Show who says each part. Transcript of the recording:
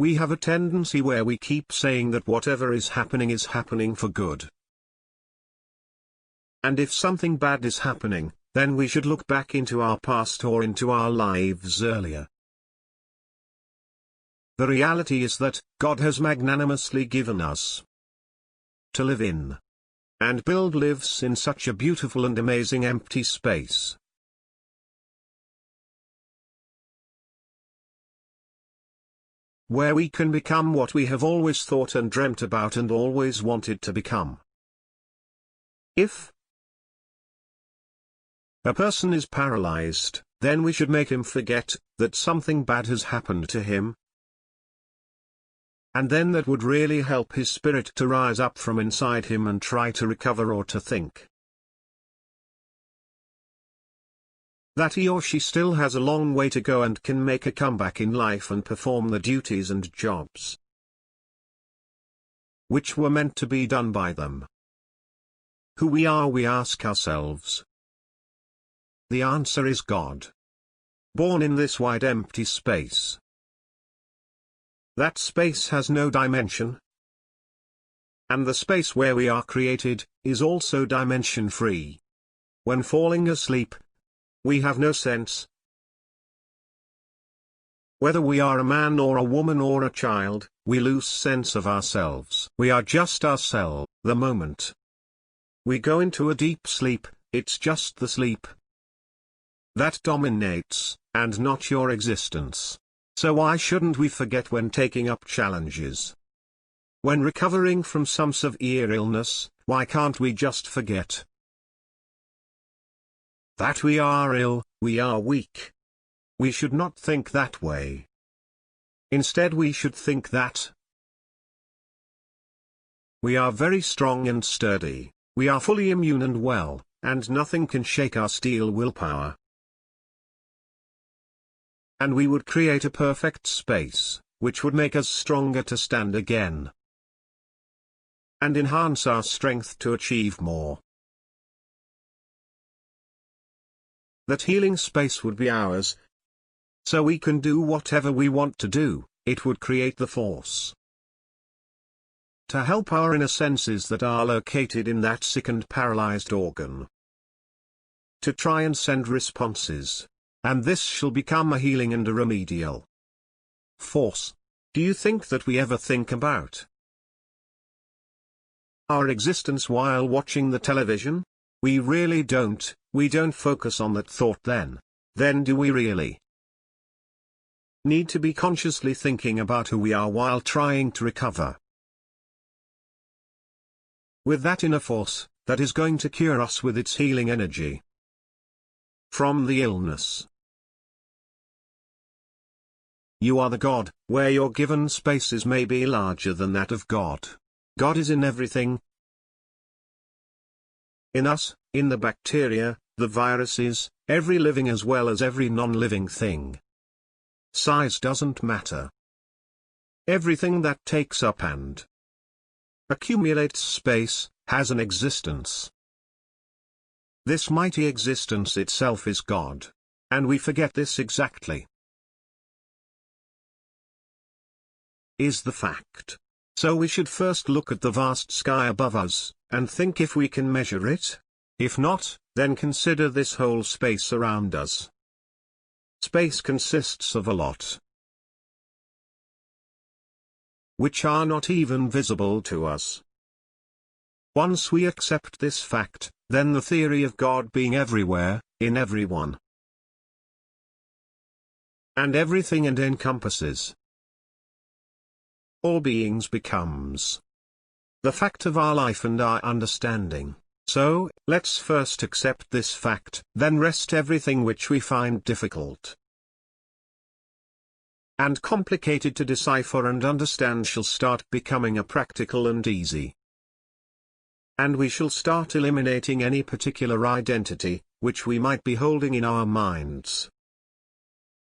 Speaker 1: we have a tendency where we keep saying that whatever is happening for good. And if something bad is happening, then we should look back into our past or into our lives earlier. The reality is that God has magnanimously given us to live in and build lives in such a beautiful and amazing empty space. Where we can become what we have always thought and dreamt about and always wanted to become. If a person is paralyzed, then we should make him forget that something bad has happened to him. And then that would really help his spirit to rise up from inside him and try to recover or to think that he or she still has a long way to go and can make a comeback in life and perform the duties and jobs which were meant to be done by them. Who we are, we ask ourselves. The answer is God. Born in this wide empty space. That space has no dimension. And the space where we are created, is also dimension-free. When falling asleep, we have no sense. Whether we are a man or a woman or a child, we lose sense of ourselves. We are just ourselves, the moment we go into a deep sleep, it's just the sleep that dominates, and not your existence. So why shouldn't we forget when taking up challenges? When recovering from some severe illness, why can't we just forget that we are ill, we are weak? We should not think that way. Instead we should think that we are very strong and sturdy, we are fully immune and well, and nothing can shake our steel willpower. And we would create a perfect space, which would make us stronger to stand again. And enhance our strength to achieve more. That healing space would be ours. So we can do whatever we want to do, it would create the force to help our inner senses that are located in that sick and paralyzed organ. To try and send responses. And this shall become a healing and a remedial force. Do you think that we ever think about our existence while watching the television? We really don't. We don't focus on that thought then. Then do we really need to be consciously thinking about who we are while trying to recover? With that inner force, that is going to cure us with its healing energy from the illness. You are the God, where your given spaces may be larger than that of God. God is in everything. In us, in the bacteria, the viruses, every living as well as every non-living thing. Size doesn't matter. Everything that takes up and accumulates space, has an existence. This mighty existence itself is God. And we forget this exactly. Is the fact. So we should first look at the vast sky above us, and think if we can measure it. If not, then consider this whole space around us. Space consists of a lot which are not even visible to us. Once we accept this fact, then the theory of God being everywhere, in everyone, and everything and encompasses all beings becomes the fact of our life and our understanding. So, let's first accept this fact, then rest everything which we find difficult and complicated to decipher and understand shall start becoming a practical and easy. And we shall start eliminating any particular identity, which we might be holding in our minds.